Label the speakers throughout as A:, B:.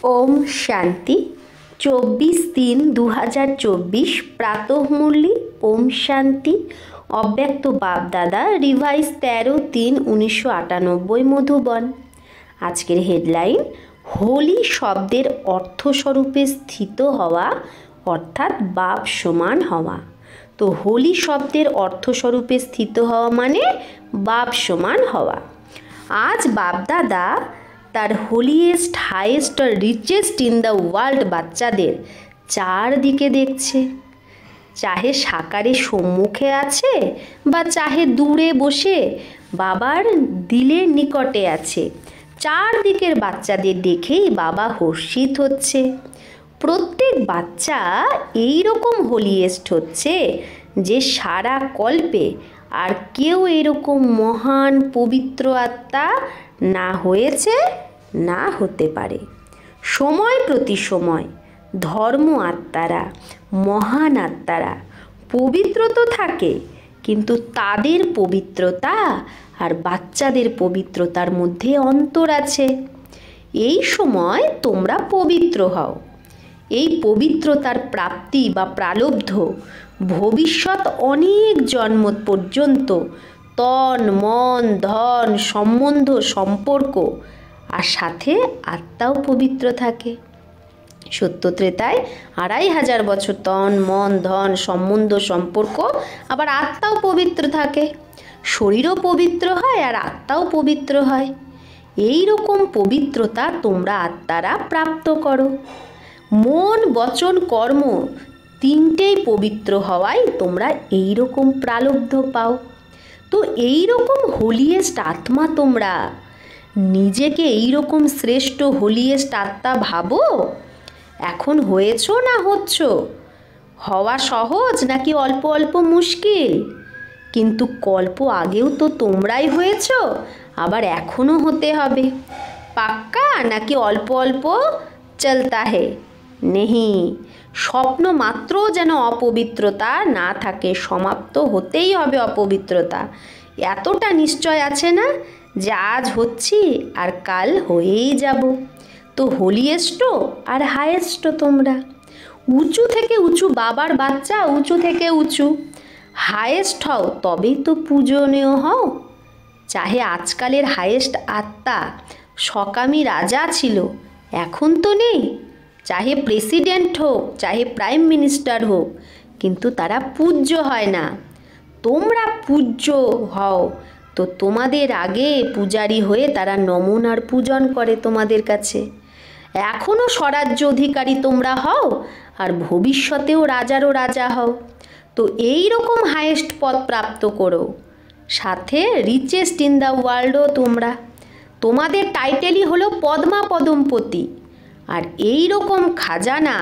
A: ओम शांति 24-3-2024 प्रातः मुरली ओम शांति अव्यक्त बाप दादा रिवाइज 13-3-1998 मधुबन। आजकेर हेडलाइन होली शब्देर अर्थस्वरूपे स्थित हवा अर्थात बाप समान हवा। तो होली शब्देर अर्थस्वरूपे स्थित हवा माने बाप समान हवा। आज बाप दादा तार होलिएस्ट हाइएस्ट और रिचेस्ट इन द वर्ल्ड बाच्चादेर चारदिके देखछे, चाहे साकारे सम्मुखे आछे बा चाहे दूरे बसे बाबार दिलेर निकटे आछे, चारदिकेर बाच्चादेर देखेई बाबा हर्षित होच्छे। प्रत्येक बाच्चा एई रकम होलिएस्ट होच्छे जे सारा कल्पे আর কেউ এরকম মহান পবিত্র আত্মা না হয়েছে না হতে পারে। সময় প্রতি সময় ধর্ম আত্মারা মহান আত্মারা পবিত্র তো থাকে, কিন্তু তাদের পবিত্রতা আর বাচ্চাদের পবিত্রতার মধ্যে অন্তর আছে। এই সময় তোমরা পবিত্র হও। এই পবিত্রতার প্রাপ্তি বা প্রালব্ধ ভবিষ্যৎ অনেক জন্ম পর্যন্ত তন মন ধন সম্বন্ধ সম্পর্ক আর সাথে আত্মাও পবিত্র থাকে। সত্য ত্রেতায় 2500 বছর তন মন ধন সম্বন্ধ সম্পর্ক আবার আত্মাও পবিত্র থাকে, শরীরও পবিত্র হয় আর আত্মাও পবিত্র হয়। এই রকম পবিত্রতা তোমরা আত্মারা প্রাপ্ত করো। মন বচন কর্ম তিনটেই পবিত্র হওয়ায় তোমরা এই রকম প্রালব্ধ পাও। তো এই রকম হোলিয়েস্ট আত্মা তোমরা নিজেকে এই রকম শ্রেষ্ঠ হোলিয়েস্ট আত্মা ভাবো। এখন হয়েছো না হচ্ছ, হওয়া সহজ নাকি অল্প অল্প মুশকিল? কিন্তু কল্প আগেও তো তোমরাই হয়েছো, আবার এখনো হতে হবে। পাক্কা নাকি অল্প অল্প চলতা হে? নেহি। স্বপ্ন মাত্র যেন অপবিত্রতা না থাকে, সমাপ্ত হতেই হবে অপবিত্রতা, এতটা নিশ্চয় আছে না যে আজ হচ্ছি আর কাল হয়েই যাব। তো হোলিয়েস্ট আর হাইয়েস্ট তোমরা। উঁচু থেকে উঁচু বাবার বাচ্চা, উঁচু থেকে উঁচু হাইয়েস্ট হও, তবেই তো পূজনীয় হও। চাহে আজকালের হাইয়েস্ট আত্মা সকামী রাজা ছিল, এখন তো নেই। চাহে প্রেসিডেন্ট হোক চাহে প্রাইম মিনিস্টার হোক, কিন্তু তারা পূজ্য হয় না। তোমরা পূজ্য হও, তো তোমাদের আগে পূজারী হয়ে তারা নমন আর পূজন করে তোমাদের কাছে। এখনও স্বরাজ্য অধিকারী তোমরা হও আর ভবিষ্যতেও রাজারও রাজা হও। তো এই রকম হাইয়েস্ট পদ প্রাপ্ত করো, সাথে রিচেস্ট ইন দ্য ওয়ার্ল্ডও তোমরা। তোমাদের টাইটেলই হলো পদ্মা পদমপতি। আর এই রকম খাজানা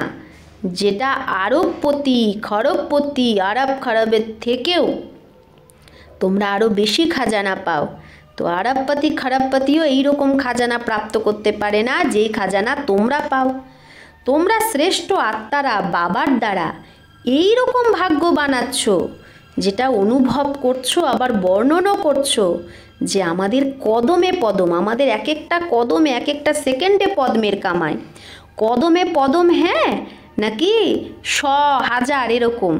A: যেটা আরবপতি খরবপতি আরব খরবের থেকেও তোমরা আরও বেশি খাজানা পাও। তো আরবপতি খরবপতিও এইরকম খাজানা প্রাপ্ত করতে পারে না যেই খাজানা তোমরা পাও। তোমরা শ্রেষ্ঠ আত্মারা বাবার দ্বারা এই রকম ভাগ্য বানাচ্ছ, যেটা অনুভব করছো আবার বর্ণনাও করছো যে আমাদের কদমে পদম, আমাদের এক একটা কদমে এক একটা সেকেন্ডে পদ্মের কামাই। কদমে পদম হ্যাঁ নাকি 100,000 এরকম।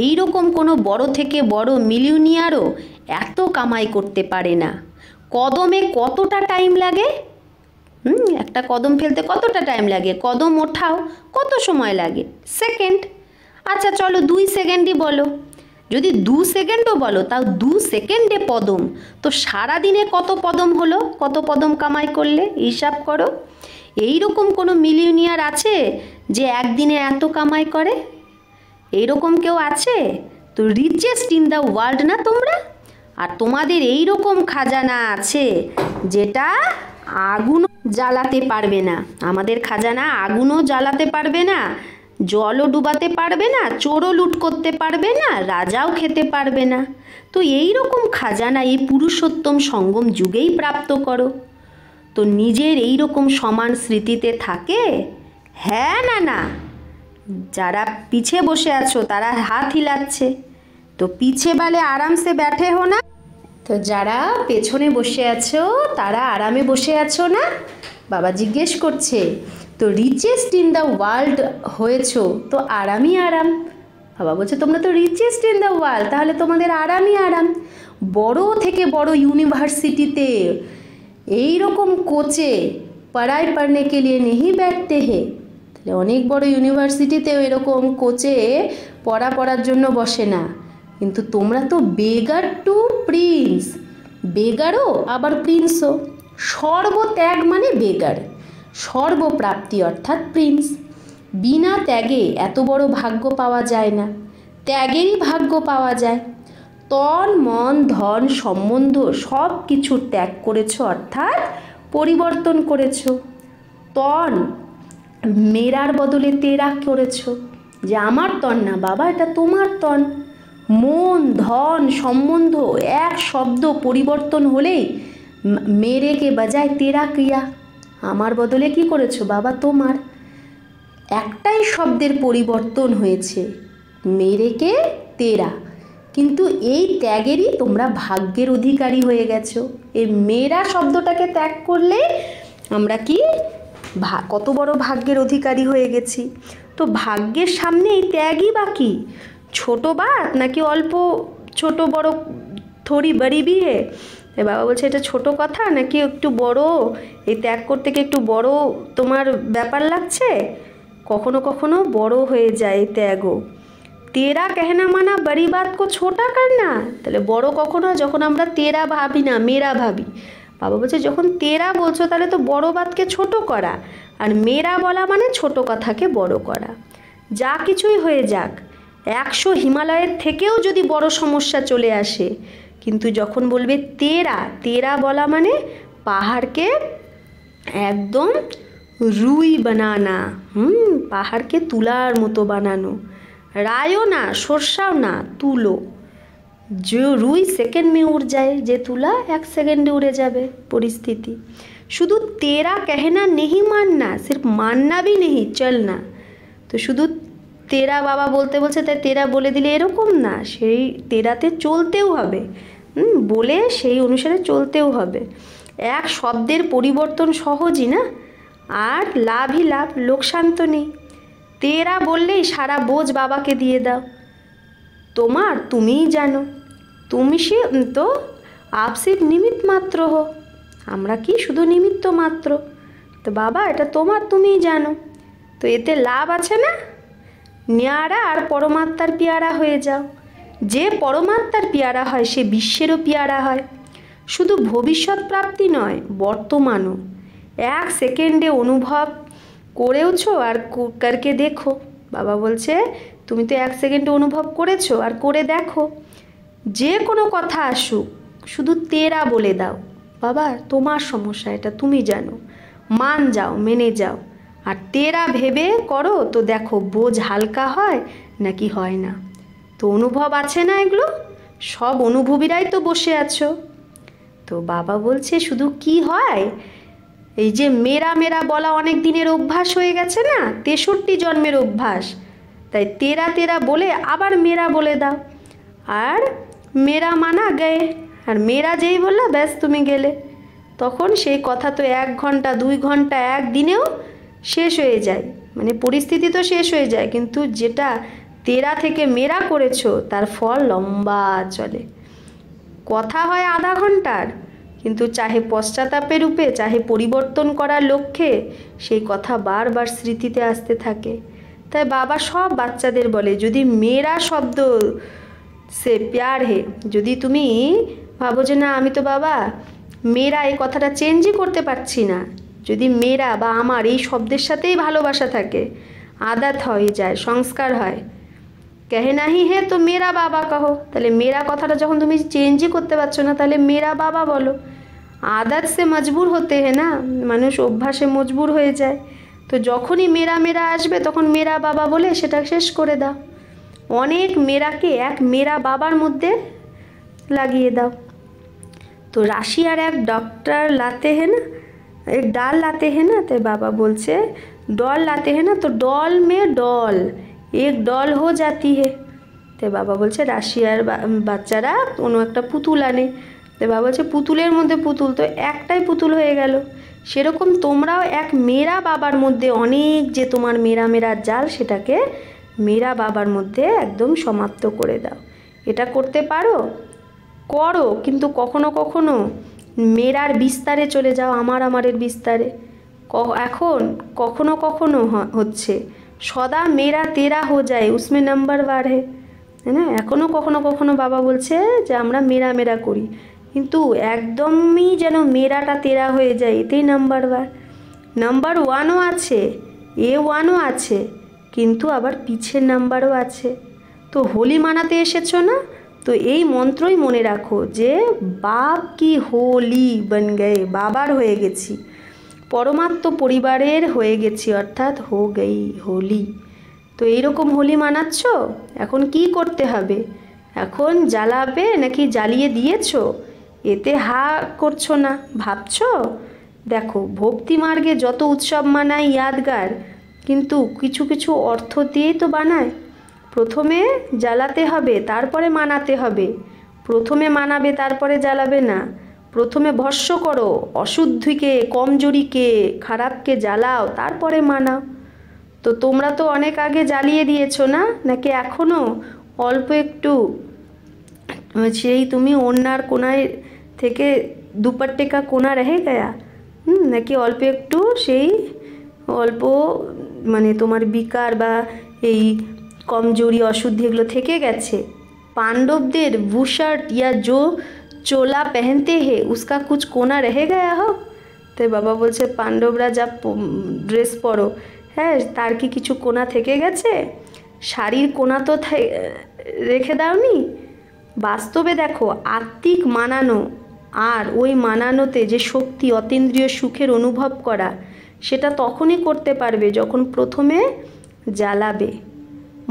A: এই রকম কোনো বড় থেকে বড় মিলিয়নিয়ারও এত কামাই করতে পারে না। কদমে কতটা টাইম লাগে? একটা কদম ফেলতে কতটা টাইম লাগে? কদম ওঠাও কত সময় লাগে? সেকেন্ড। আচ্ছা চলো 2 সেকেন্ডই বলো, যদি 2 সেকেন্ডও বলো তাও 2 সেকেন্ডে পদম, তো সারাদিনে কত পদম হলো? কত পদম কামাই করলে হিসাব করো। এই রকম কোনো মিলিয়নিয়ার আছে যে একদিনে এত কামাই করে? এইরকম কেউ আছে? তো রিচেস্ট ইন দ্য ওয়ার্ল্ড না তোমরা? আর তোমাদের এই রকম খাজানা আছে যেটা আগুনও জ্বালাতে পারবে না। আমাদের খাজানা আগুনও জ্বালাতে পারবে না, জলও ডুবাতে পারবে না, চোরও লুট করতে পারবে না, রাজাও খেতে পারবে না। তো এই রকম খাজানা এই পুরুষোত্তম সঙ্গম যুগেই প্রাপ্ত করো। তো নিজের এই রকম সমান স্মৃতিতে থাকে? হ্যাঁ না না? যারা পিছে বসে আছো তারা হাত হিলাচ্ছে, তো পিছে বালে আরামসে ব্যাঠে হো না। তো যারা পেছনে বসে আছো তারা আরামে বসে আছো না? বাবা জিজ্ঞেস করছে তো রিচেস্ট ইন দ্য ওয়ার্ল্ড হয়েছো তো আরামই আরাম। বাবা বলছে তোমরা তো রিচেস্ট ইন দ্য ওয়ার্ল্ড, তাহলে তোমাদের আরামই আরাম। বড় থেকে বড় ইউনিভার্সিটিতে এই রকম কোচে পড়াই পড়নে কে লিয়ে নেহি बैठते हैं। তাহলে অনেক বড় ইউনিভার্সিটিতেও এরকম কোচে পড়ার জন্য বসে না। কিন্তু তোমরা তো বেগার টু প্রিন্স, বেগারও আবার প্রিন্সও। সর্বত্যাগ মানে বেগার, সর্বপ্রাপ্তি অর্থাৎ প্রিন্স। বিনা ত্যাগে এত বড় ভাগ্য পাওয়া যায় না, ত্যাগেরই ভাগ্য পাওয়া যায়। তন মন ধন সম্বন্ধ সব কিছু ত্যাগ করেছো অর্থাৎ পরিবর্তন করেছো। তন মেরার বদলে তেরা করেছো, যে আমার তন না বাবা, এটা তোমার তন। মন ধন সম্বন্ধ এক শব্দ পরিবর্তন হলেই মেরে কে বাজায় তেরা ক্রিয়া, আমার বদলে কি করেছো বাবা তোমার। একটাই শব্দের পরিবর্তন হয়েছে, মেরে কে তেরা, কিন্তু এই ত্যাগেরই তোমরা ভাগ্যের অধিকারী হয়ে গেছো। এই মেরা শব্দটাকে ত্যাগ করলে আমরা কি কত বড় ভাগ্যের অধিকারী হয়ে গেছি। তো ভাগ্যের সামনে এই ত্যাগই বাকি, ছোট বাত নাকি অল্প ছোট বড় থোড়ি বড়ি বি হে। বাবা বলছে এটা ছোট কথা নাকি একটু বড়, এই ত্যাগ করতে কি একটু বড় তোমার ব্যাপার লাগছে। কখনো কখনো বড় হয়ে যায় ত্যাগও। তেরা कहना माना बड़ी बात को छोटा करना, তাহলে বড় কখনো যখন আমরা তেরা ভাবি না মেরা ভাবি। বাবা বলছে যখন তেরা বলছো তাহলে তো বড় বাতকে ছোট করা, আর মেরা বলা মানে ছোট কথাকে বড় করা। যা কিছুই হয়ে যাক, 100 হিমালয়ের থেকেও যদি বড় সমস্যা চলে আসে, কিন্তু যখন বলবে তেরা, তেরা বলা মানে পাহাড়কে একদম রুই বানানা, পাহাড়কে তুলার মতো বানানো। রায়ও না সরষাও না, তুলো। যে রুই সেকেন্ড में उड़ जाए, যে তুলা 1 সেকেন্ডে উড়ে যাবে পরিস্থিতি। শুধু তেরা कहना नहीं मानना, सिर्फ मानना भी नहीं, चलना। তো শুধু তেরা বাবা বলতে বলছে তাই তেরা বলে দিলে এরকম না, সেই তেরাতে চলতেও হবে, বলে সেই অনুসারে চলতেও হবে। এক শব্দের পরিবর্তন সহজই না, আর লাভই লাভ, লোকসান তো নেই। তেরা বললেই সারা বোঝ বাবাকে দিয়ে দাও, তোমার তুমিই জানো, তুমি সে তো আপ সির্ফ নিমিত্ত মাত্র হো, আমরা কি শুধু নিমিত্ত মাত্র। তো বাবা এটা তোমার তুমিই জানো। তো এতে লাভ আছে না, ন্যাড়া আর পরমাত্মার পেয়ারা হয়ে যাও। যে পরমাত্মার পেয়ারা হয় সে বিশ্বেরও পেয়ারা হয়। শুধু ভবিষ্যৎ প্রাপ্তি নয়, বর্তমানও। 1 সেকেন্ডে অনুভব করেওছো আর করকে দেখো। বাবা বলছে তুমি তো 1 সেকেন্ডে অনুভব করেছো আর করে দেখো। যে কোনো কথা আসুক শুধু তেরা বলে দাও, বাবা তোমার সমস্যা এটা তুমি জানো, মান যাও, মেনে যাও। আর তেরা ভেবে করো তো দেখো বোঝ হালকা হয় নাকি হয় না। তো অনুভব আছে না, এগুলো সব অনুভবীরাই তো বসে আছো। তো বাবা বলছে শুধু কি হয়, এই যে মেরা মেরা বলা অনেক দিনের অভ্যাস হয়ে গেছে না, 63 জন্মের অভ্যাস। তাই তেরা তেরা বলে আবার মেরা বলে দাও, আর মেরা মানা গয়ে, আর মেরা যেই বললা ব্যাস তুমি গেলে। তখন সেই কথা তো 1 ঘন্টা 2 ঘন্টা 1 দিনেও শেষ হয়ে যায়, মানে পরিস্থিতি তো শেষ হয়ে যায়, কিন্তু যেটা তেরা থেকে মেরা করেছো তার ফল লম্বা চলে। কথা হয় আধা ঘন্টার, কিন্তু চাহে পশ্চাতাপের রূপে চাহে পরিবর্তন করার লক্ষ্যে সেই কথা বারবার স্মৃতিতে আসতে থাকে। তাই বাবা সব বাচ্চাদের বলে যদি মেরা শব্দ সে প্যার হে, যদি তুমি ভাবো যে না আমি তো বাবা মেরা এই কথাটা চেঞ্জই করতে পারছি না, যদি মেরা বা আমার এই শব্দের সাথেই ভালোবাসা থাকে, আদত হয়ে যায়, সংস্কার হয়, कहना ही है तो मेरा बाबा कहो। তাহলে মেরা কথাটা যখন তুমি চেঞ্জই করতে পারছো না তাহলে মেরা বাবা বলো। আদত সে মজবুর হতে হয় না, মানুষ অভ্যাসে মজবুর হয়ে যায়। তো যখনই মেরা মেরা আসবে তখন মেরা বাবা বলে সেটা শেষ করে দাও। অনেক মেরাকে এক মেরা বাবার মধ্যে লাগিয়ে দাও। तो राशियार एक डॉक्टर लाते हैं ना, एक डाल लाते हैं ना, तो बाबा बोलছে डॉल लाते हैं ना, तो डॉल में डॉल एक डॉल हो जाती है। तो बाबा बोलছে রাশিয়ার বাচ্চারা কোনো একটা পুতুল আনে, তো বাবা বলছে পুতুলের মধ্যে পুতুল, তো একটাই পুতুল হয়ে গেল। সেরকম তোমরাও এক মেরা বাবার মধ্যে অনেক যে তোমার মেরা মেরা জাল, সেটাকে মেরা বাবার মধ্যে একদম সমাপ্ত করে দাও। এটা করতে পারো, করো, কিন্তু কখনো কখনো মেরার বিস্তারে চলে যাও, আমারের বিস্তারে। এখন কখনো কখনো হচ্ছে সদা মেরা তেরা হো যায় উসমে নাম্বার বাড়ে, তাই না? এখনও কখনো কখনো বাবা বলছে যে আমরা মেরা মেরা করি, কিন্তু একদমই যেন মেরাটা তেরা হয়ে যায়, এতেই নাম্বার ওয়ানও আছে, A1ও আছে, কিন্তু আবার পিছের নাম্বারও আছে। তো হোলি মানাতে এসেছো না, তো এই মন্ত্রই মনে রাখো যে বাপ কি হোলি বন গয়ে, বাবার হয়ে গেছি, পরমাত্ম পরিবারের হয়ে গেছি, অর্থাৎ হো গই হোলি। তো এইরকম হোলি মানাচ্ছ, এখন কি করতে হবে? এখন জ্বালাবে নাকি জ্বালিয়ে দিয়েছো? এতে হা করছো না, ভাবছো? দেখো, ভক্তি মার্গে যত উৎসব মানায় ইয়াদগার, কিন্তু কিছু কিছু অর্থ দিয়েই তো বানায়। প্রথমে জ্বালাতে হবে, তারপরে মানাতে হবে। প্রথমে মানাবে, তারপরে জ্বালাবে না। প্রথমে ভস্য করো, অশুদ্ধিকে, কমজোরিকে, খারাপকে জ্বালাও, তারপরে মানাও। তো তোমরা তো অনেক আগে জ্বালিয়ে দিয়েছো না, নাকি এখনও অল্প একটু সেই তুমি ওড়নার কোনায় থেকে দুপাট্টে কা কোনা রহে গয়া, নাকি অল্প একটু সেই অল্প মানে তোমার বিকার বা এই কমজোরি অশুদ্ধি এগুলো থেকে গেছে? পাণ্ডবদের বুশার্ট ইয়া জো চোলা পেহনতে হে উসকা কুছ কোনা রহে গয়া হো? তো বাবা বলছে পাণ্ডবরা যা ড্রেস পরো, হ্যাঁ, তার কি কিছু কোনা থেকে গেছে? শাড়ির কোনা তো রেখে দাওনি। বাস্তবে দেখো, আত্মিক মানানো আর ওই মানানোতে যে শক্তি, অতীন্দ্রিয় সুখের অনুভব করা, সেটা তখনই করতে পারবে যখন প্রথমে জ্বালাবে।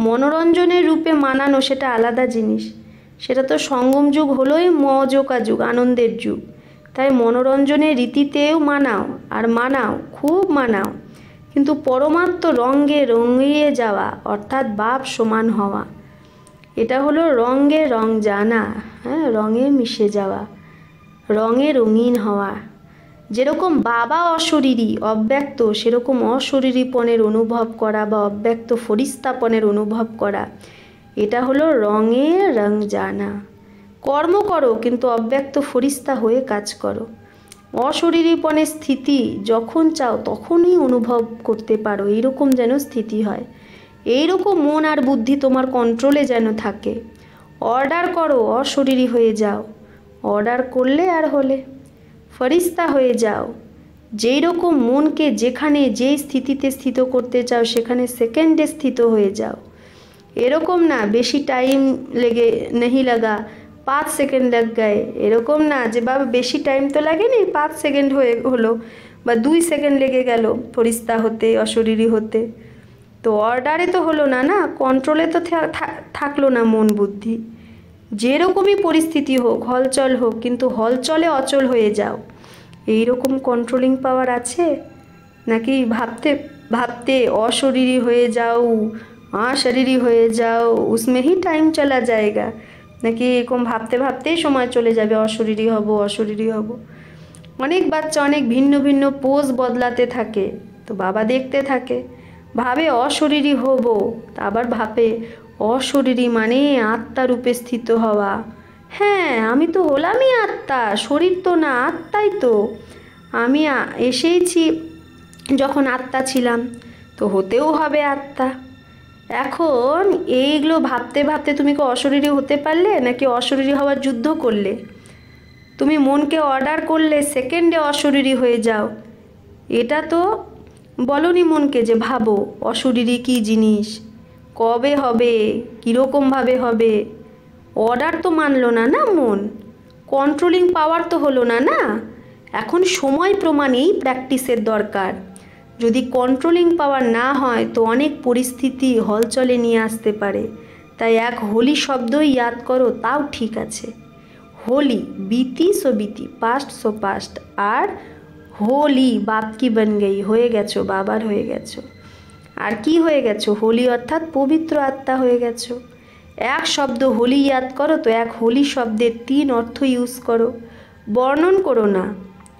A: মনোরঞ্জনের রূপে মানানো সেটা আলাদা জিনিস, সেটা তো সঙ্গম যুগ হলোই মজোকা যুগ, আনন্দের যুগ। তাই মনোরঞ্জনের রীতিতেও মানাও, আর মানাও, খুব মানাও, কিন্তু পরমাত্ম রঙে রঙিয়ে যাওয়া, অর্থাৎ বাপ সমান হওয়া, এটা হলো রঙে রং জানা, হ্যাঁ, রঙে মিশে যাওয়া, রঙে রঙিন হওয়া। যেরকম বাবা অশরীরী অব্যক্ত, সেরকম অশরীরীপনের অনুভব করা বা অব্যক্ত ফরিস্তাপনের অনুভব করা, এটা হলো রঙে রং জানা। কর্ম করো, কিন্তু অব্যক্ত ফরিস্তা হয়ে কাজ করো। অশরীরীপনের স্থিতি যখন চাও তখনই অনুভব করতে পারো, এইরকম যেন স্থিতি হয়। এইরকম মন আর বুদ্ধি তোমার কন্ট্রোলে যেন থাকে। অর্ডার করো, অশরীরী হয়ে যাও। অর্ডার করলে আর হলে ফরিস্তা হয়ে যাও। যেই রকম মনকে যেখানে যেই স্থিতিতে স্থিত করতে চাও, সেখানে সেকেন্ডে স্থিত হয়ে যাও। এরকম না বেশি টাইম লেগে নেই লাগা, 5 সেকেন্ড লাগ গায়ে, এরকম না যে বাবা বেশি টাইম তো লাগেনি, 5 সেকেন্ড হলো বা 2 সেকেন্ড লেগে গেল ফরিস্তা হতে, অশরীরী হতে। তো অর্ডারে তো হলো না, না কন্ট্রোলে তো থাকলো না মন বুদ্ধি। যেরকমই পরিস্থিতি হোক, হলচল হোক, কিন্তু হলচলে অচল হয়ে যাও। এই রকম কন্ট্রোলিং পাওয়ার আছে? নাকি ভাবতে ভাবতে অশরীরী হয়ে যাও, অশরীরী হয়ে যাও, উসমে হি টাইম চলা যায়গা? নাকি এরকম ভাবতে ভাবতেই সময় চলে যাবে, অশরীরী হব, অশরীরী হব? অনেক বাচ্চা অনেক ভিন্ন ভিন্ন পোজ বদলাতে থাকে, তো বাবা দেখতে থাকে, ভাবে অশরীরী হব, আবার ভাবে অশরীরী মানে আত্মা রূপে স্থিত হওয়া। হ্যাঁ, আমি তো হলামই আত্মা, শরীর তো না, আত্মাই তো। আমি এসেইছি যখন আত্মা ছিলাম, তো হতেও হবে আত্মা। এখন এইগুলো ভাবতে ভাবতে তুমি কি অশরীরী হতে পারলে, নাকি অশরীরী হওয়ার যুদ্ধ করলে? তুমি মনকে অর্ডার করলে সেকেন্ডে অশরীরী হয়ে যাও, এটা তো বলনি মনকে যে ভাবো অশরীরী কী জিনিস, কবে হবে, কীরকমভাবে হবে। অর্ডার তো মানলো না, না মন, কন্ট্রোলিং পাওয়ার তো হলো না, না। এখন সময় প্রমাণেই প্র্যাকটিসের দরকার। যদি কন্ট্রোলিং পাওয়ার না হয় তো অনেক পরিস্থিতি হলচলে নিয়ে আসতে পারে। তাই এক হোলি শব্দই ইয়াদ করো, তাও ঠিক আছে। হোলি বিতি সো বিতি, পাস্ট সো পাস্ট, আর হোলি বাপ কি বন গই, হয়ে গেছো, বাবার হয়ে গেছো। আর কি হয়ে গেছো? হোলি অর্থাৎ পবিত্র আত্মা হয়ে গেছো। এক শব্দ হোলি ইয়াদ করো, তো এক হোলি শব্দের 3 অর্থ ইউজ করো, বর্ণন করো না।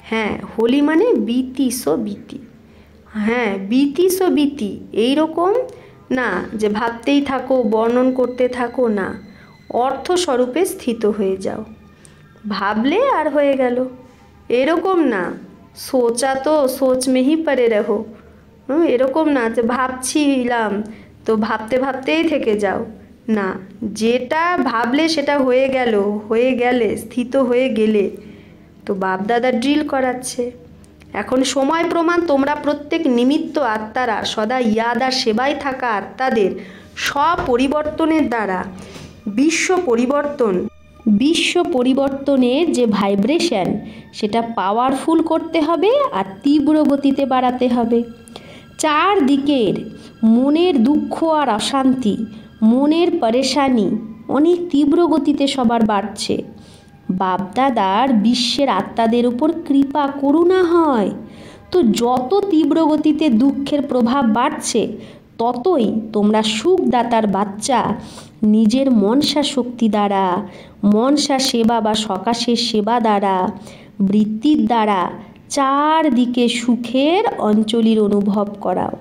A: হ্যাঁ, হোলি মানে बीती सो बीती। হ্যাঁ, बीती सो बीती এইরকম না যে ভাবতেই থাকো, বর্ণন করতে থাকো, না, অর্থস্বরূপে স্থিত হয়ে যাও। ভাবলে আর হয়ে গেল, এরকম না সোচা তো সোচ में ही पड़े रहो। এরকম না যে ভাবছিলাম তো ভাবতে ভাবতেই থেকে যাও, না, যেটা ভাবলে সেটা হয়ে গেল, হয়ে গেলে, স্থিত হয়ে গেলে। তো বাপদাদা ড্রিল করাচ্ছে। এখন সময় প্রমাণ তোমরা প্রত্যেক নিমিত্ত আত্মারা সদা ইয়াদ আর সেবায় থাকা আত্মাদের স্বপরিবর্তনের দ্বারা বিশ্ব পরিবর্তনের যে ভাইব্রেশন সেটা পাওয়ারফুল করতে হবে আর তীব্র গতিতে বাড়াতে হবে। চারদিকের মনের দুঃখ আর অশান্তি, মনের পরেশানি অনেক তীব্র গতিতে সবার বাড়ছে। বাপদাদার বিশ্বের আত্মাদের উপর কৃপা করুণা হয়, তো যত তীব্র গতিতে দুঃখের প্রভাব বাড়ছে ততই তোমরা সুখদাতার বাচ্চা নিজের মনসা শক্তি দ্বারা, মনসা সেবা বা সকাশের সেবা দ্বারা, বৃত্তির দ্বারা চারদিকে সুখের অঞ্জলির অনুভব করাও।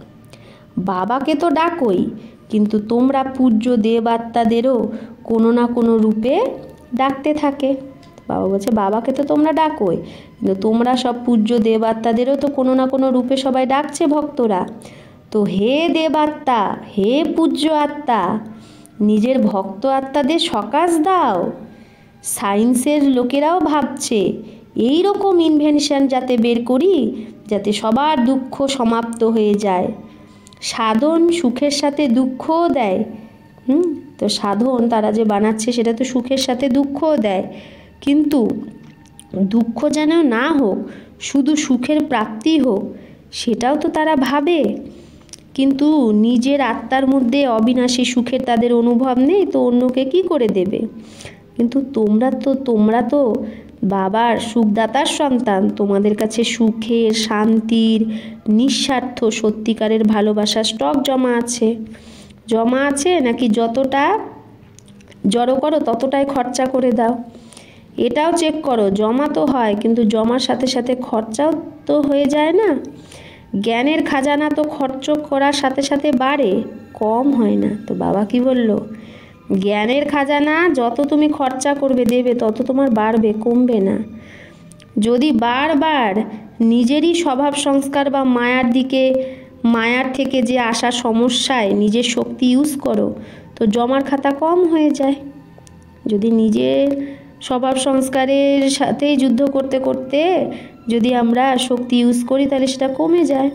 A: বাবাকে তো ডাকোই, কিন্তু তোমরা পূজ্য দেবাত্মাদেরও কোনো না কোনো রূপে ডাকতে থাকে। বাবা বলছে বাবাকে তো তোমরা ডাকোই, কিন্তু তোমরা সব পূজ্য দেবাত্মাদেরও তো কোনো না কোনো রূপে সবাই ডাকছে ভক্তরা। তো হে দেবাত্মা, হে পূজ্য আত্মা, নিজের ভক্ত আত্মাদের সকাশ দাও। সায়েন্সের লোকেরাও ভাবছে এই রকম ইনভেনশন যাতে বের করি যাতে সবার দুঃখ সমাপ্ত হয়ে যায়। সাধন সুখের সাথে দুঃখও দেয়। তো সাধন তারা যে বানাচ্ছে সেটা তো সুখের সাথে দুঃখও দেয়, কিন্তু দুঃখ যেন না হোক, শুধু সুখের প্রাপ্তি হোক, সেটাও তো তারা ভাবে। কিন্তু নিজের আত্মার মধ্যে অবিনাশী সুখের তাদের অনুভব নেই, তো অন্যকে কি করে দেবে? কিন্তু তোমরা তো বাবার সুখদাতার সন্তান। তোমাদের কাছে সুখের, শান্তির, নিঃস্বার্থ সত্যিকারের ভালোবাসার স্টক জমা আছে নাকি যতটা জড়ো করো ততটাই খরচা করে দাও? এটাও চেক করো। জমা তো হয়, কিন্তু জমার সাথে সাথে খরচাও তো হয়ে যায় না। জ্ঞানের খাজানা তো খরচ করার সাথে সাথে বাড়ে, কম হয় না। তো বাবা কি বলল? জ্ঞানের খাজানা যত তুমি খরচা করবে দেবে তত তোমার বাড়বে, কমবে না। যদি বারবার নিজেরই স্বভাব সংস্কার বা মায়ার থেকে যে আসা সমস্যায় নিজের শক্তি ইউজ করো, তো জমার খাতা কম হয়ে যায়। যদি নিজের স্বভাব সংস্কারের সাথেই যুদ্ধ করতে করতে যদি আমরা শক্তি ইউজ করি তাহলে সেটা কমে যায়।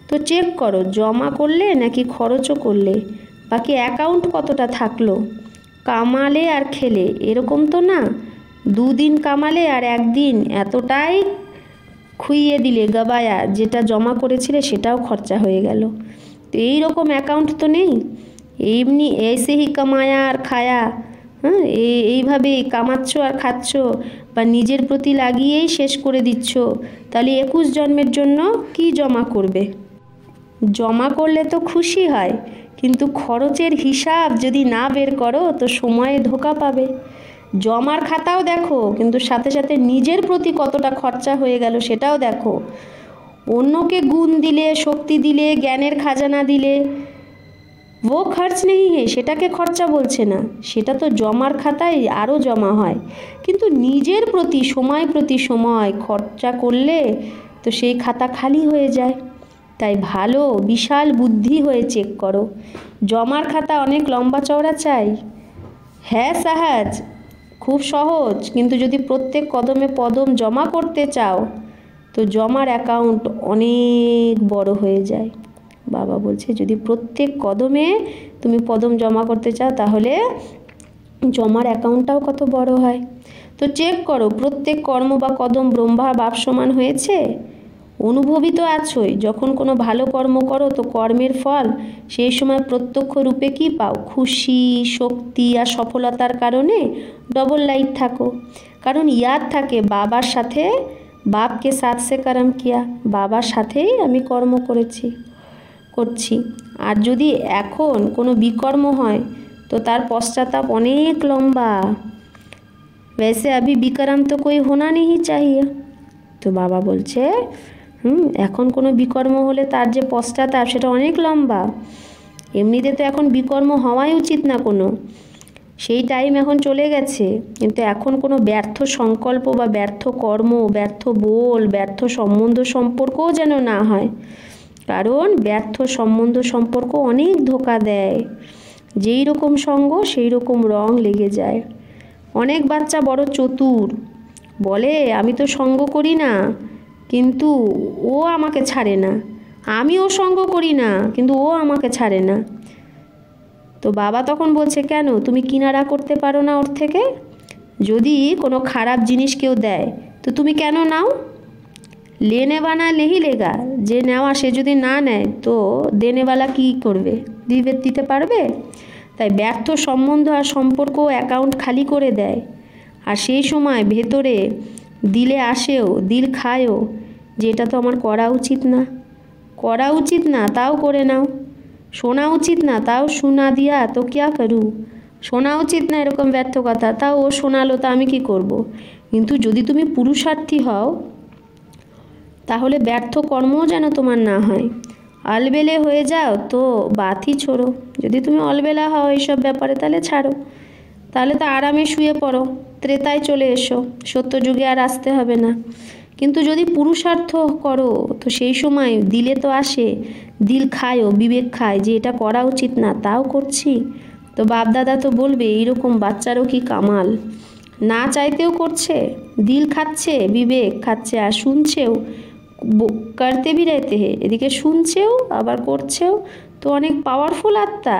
A: তো চেক করো জমা করলে নাকি খরচও করলে, বাকি অ্যাকাউন্ট কতটা থাকলো। কামালে আর খেলে এরকম তো না, 2 দিন কামালে আর 1 দিন এতটাই খুইয়ে দিলে গাবায়া, যেটা জমা করেছিলে সেটাও খরচা হয়ে গেল। তো এইরকম অ্যাকাউন্ট তো নেই। এমনি এসেই কামায়া আর খায়া, এইভাবেই কামাচ্ছ আর খাচ্ছ বা নিজের প্রতি লাগিয়েই শেষ করে দিচ্ছ, তাহলে 21 জন্মের জন্য কি জমা করবে? জমা করলে তো খুশি হয়, কিন্তু খরচের হিসাব যদি না বের করো তো সময়ে ধোকা পাবে। জমার খাতাও দেখো, কিন্তু সাথে সাথে নিজের প্রতি কতটা খরচা হয়ে গেল সেটাও দেখো। অন্যকে গুণ দিলে, শক্তি দিলে, জ্ঞানের খাজানা দিলে ও খরচ নেই হে, সেটাকে খরচা বলছে না, সেটা তো জমার খাতায় আরও জমা হয়। কিন্তু নিজের প্রতি সময় খরচা করলে তো সেই খাতা খালি হয়ে যায়। তাই ভালো বিশাল বুদ্ধি হয়ে চেক করো। জমার খাতা অনেক লম্বা চওড়া চাই? হ্যাঁ সহজ, খুব সহজ, কিন্তু যদি প্রত্যেক কদমে পদম জমা করতে চাও তো জমার অ্যাকাউন্ট অনেক বড় হয়ে যায়। বাবা বলছে যদি প্রত্যেক কদমে তুমি পদম জমা করতে চাও তাহলে জমার অ্যাকাউন্টটাও কত বড় হয়। তো চেক করো প্রত্যেক কর্ম বা কদম ব্রহ্মা বাপ সমান হয়েছে। অনুভবী তো আছোই, যখন কোনো ভালো কর্ম করো তো কর্মের ফল সেই সময় প্রত্যক্ষ রূপে কি পাও? খুশি, শক্তি আর সফলতার কারণে ডবল লাইট থাকো। কারণ ইয়াদ থাকে বাবার সাথে, বাপকে সাথ সে কর্ম কিয়া, বাবার সাথেই আমি কর্ম করছি। আর যদি এখন কোনো বিকর্ম হয় তো তার পশ্চাতাপ অনেক লম্বা। वैसे अभी विक्रम तो कोई होना नहीं चाहिए। তো বাবা বলছে এখন কোনো বিকর্ম হলে তার যে পশ্চাতাপ সেটা অনেক লম্বা। এমনিতে তো এখন বিকর্ম হওয়াই উচিত না কোনো, সেই টাইম এখন চলে গেছে, কিন্তু এখন কোনো ব্যর্থ সংকল্প বা ব্যর্থ কর্ম, ব্যর্থ বল, ব্যর্থ সম্বন্ধ সম্পর্কও যেন না হয়, কারণ ব্যর্থ সম্বন্ধ সম্পর্ক অনেক ধোঁকা দেয়। যেই রকম সঙ্গ সেই রকম রং লেগে যায়। অনেক বাচ্চা বড় চতুর, বলে আমি তো সঙ্গ করি না কিন্তু ও আমাকে ছাড়ে না, আমিও সঙ্গ করি না কিন্তু ও আমাকে ছাড়ে না। তো বাবা তখন বলছে কেন তুমি কিনারা করতে পারো না ওর থেকে? যদি কোনো খারাপ জিনিস কেউ দেয় তো তুমি কেন নাও? লেনে বানা নেহি লেগা, যে নেওয়া সে যদি না নেয় তো দেনেওয়ালা কী করবে? দিতে পারবে? তাই ব্যর্থ সম্বন্ধ আর সম্পর্ক অ্যাকাউন্ট খালি করে দেয়। আর সেই সময় ভেতরে দিলে আসেও, দিল খায়ও যে এটা তো আমার করা উচিত না, করা উচিত না তাও করে নাও, শোনা উচিত না তাও শোনা দিয়া তো ক্যা করু, শোনা উচিত না এরকম ব্যর্থ কথা, তাও ও শোনালো, তা আমি কি করব? কিন্তু যদি তুমি পুরুষার্থী হও তাহলে ব্যর্থ কর্মও যেন তোমার না হয়। অলবেলে হয়ে যাও তো বাতই ছোড়ো, যদি তুমি অলবেলা হও এইসব ব্যাপারে তাহলে ছাড়ো, তাহলে তো আরামে শুয়ে পড়ো, ত্রেতায় চলে এসো, সত্যযুগে আর আসতে হবে না। কিন্তু যদি পুরুষার্থ করো তো সেই সময় দিলে তো আসে, দিল খায়ও, বিবেক খায় যে এটা করা উচিত না তাও করছি। তো বাপদাদা তো বলবে এইরকম বাচ্চারও কি কামাল, না চাইতেও করছে, দিল খাচ্ছে, বিবেক খাচ্ছে, আর শুনছেও, করতে ভি রহতে হে, এদিকে শুনছেও আবার করছেও, তো অনেক পাওয়ারফুল আত্মা।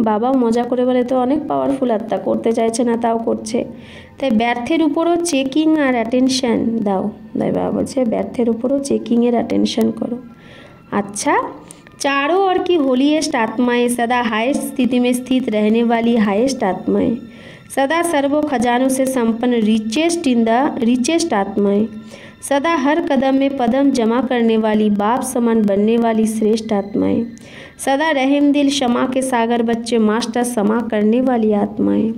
A: বাবাও মজা করে বলে তো অনেক পাওয়ারফুল আত্মা, করতে চাইছে না তাও করছে। তাই ব্যর্থের উপরও চেকিং আর অ্যাটেনশান দাও। তাই বাবা বলছে ব্যর্থের উপরও চেকিংয়ের অ্যাটেনশান করো। अच्छा, चारों ओर की होलीएस्ट आत्माएं, सदा हाईएस्ट स्थिति में स्थित रहने वाली हाईएस्ट आत्माएं, सदा सर्वो खजानों से संपन्न रिचेस्ट आत्माएं, सदा हर कदम में पदम जमा करने वाली, बाप समान बनने वाली श्रेष्ठ आत्माएं, सदा रहम दिल क्षमा के सागर बच्चे मास्टर समा करने वाली आत्माएं,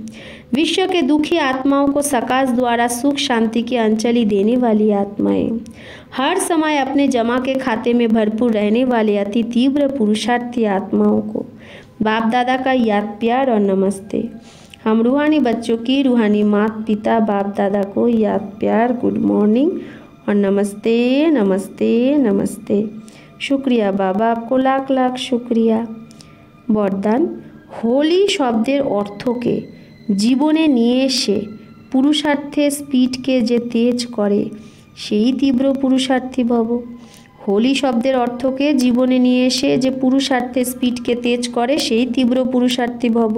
A: विश्व के दुखी आत्माओं को सकाश द्वारा सुख शांति की अंजलि देने वाली आत्माएं, हर समय अपने जमा के खाते में भरपूर रहने वाले अति तीव्र पुरुषार्थी आत्माओं को बाप दादा का याद प्यार और नमस्ते। हम रूहानी बच्चों की रूहानी माता पिता बाप दादा को याद प्यार, गुड मॉर्निंग और नमस्ते नमस्ते नमस्ते। शुक्रिया बाबा, आपको लाख लाख शुक्रिया। বরদান, হোলি শব্দের অর্থকে জীবনে নিয়ে এসে পুরুষার্থের স্পিডকে যে তেজ করে সেই তীব্র পুরুষার্থী ভব। হোলি শব্দের অর্থকে জীবনে নিয়ে এসে যে পুরুষার্থের স্পিডকে তেজ করে সেই তীব্র পুরুষার্থী ভব।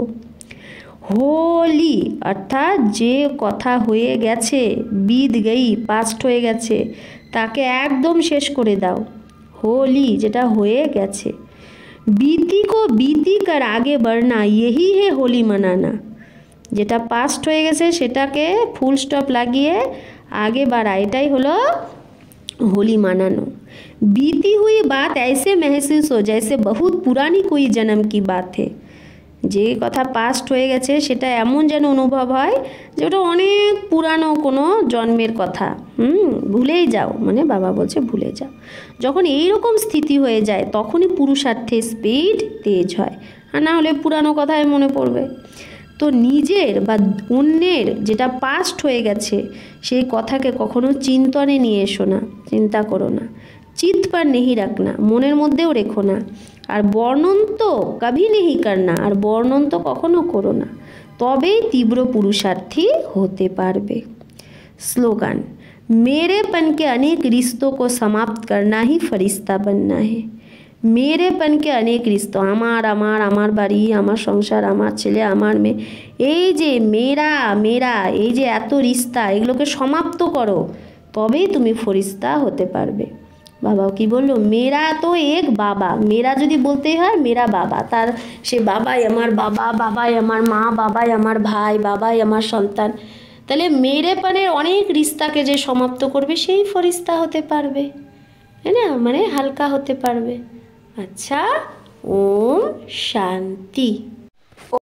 A: হোলি অর্থাৎ যে কথা হয়ে গেছে, বিদ গই, পাস্ট হয়ে গেছে, তাকে একদম শেষ করে দাও। হোলি যেটা হয়ে গেছে, बीती को बीती कर आगे बढ़ना, यही है होली मनाना। যেটা পাস্ট হয়ে গেছে সেটাকে ফুল স্টপ লাগিয়ে आगे बढ़ा, এটাই হলো होली मनानो। बीती हुई बात ऐसे महसूस हो जैसे बहुत पुरानी कोई जन्म की बात है। যে কথা পাস্ট হয়ে গেছে সেটা এমন যেন অনুভব হয় যে ওটা অনেক পুরানো কোনো জন্মের কথা। ভুলেই যাও, মানে বাবা বলছে ভুলে যাও। যখন এই রকম স্থিতি হয়ে যায় তখনই পুরুষার্থের স্পিড তেজ হয়, আর না হলে পুরানো কথাই মনে পড়বে। তো নিজের বা অন্যের যেটা পাস্ট হয়ে গেছে সেই কথাকে কখনো চিন্তনে নিয়ে এসো না, চিন্তা করো না, চিত पर नहीं रखना, মনের মধ্যেও রেখো না। আর বর্ণন তো কভি নেহি করনা, আর বর্ণন তো কখনো করো না, তবেই তীব্র পুরুষার্থী হতে পারবে। স্লোগান, मेरेपन के अनेक रिश्तों को समाप्त करना ही फरिश्ता बनना है। मेरेपन के अनेक रिश्तों, আমার আমার, আমার বাড়ি, আমার সংসার, আমার ছেলে, আমার মেয়ে, এই যে মেরা মেরা, এই যে এত রিস্তা, এগুলোকে সমাপ্ত করো, তবেই তুমি ফরিস্তা হতে পারবে। বাবাও কি বললো, মেরা তো এক বাবা, মেরা যদি বলতেই হয় মেরা বাবা, তার সে বাবাই আমার বাবা, বাবাই আমার মা, বাবাই আমার ভাই, বাবাই আমার সন্তান। তাহলে মেরেপনের অনেক রিস্তাকে যে সমাপ্ত করবে সেই ফরিস্তা হতে পারবে, তাই না, মানে হালকা হতে পারবে। আচ্ছা, ওম শান্তি।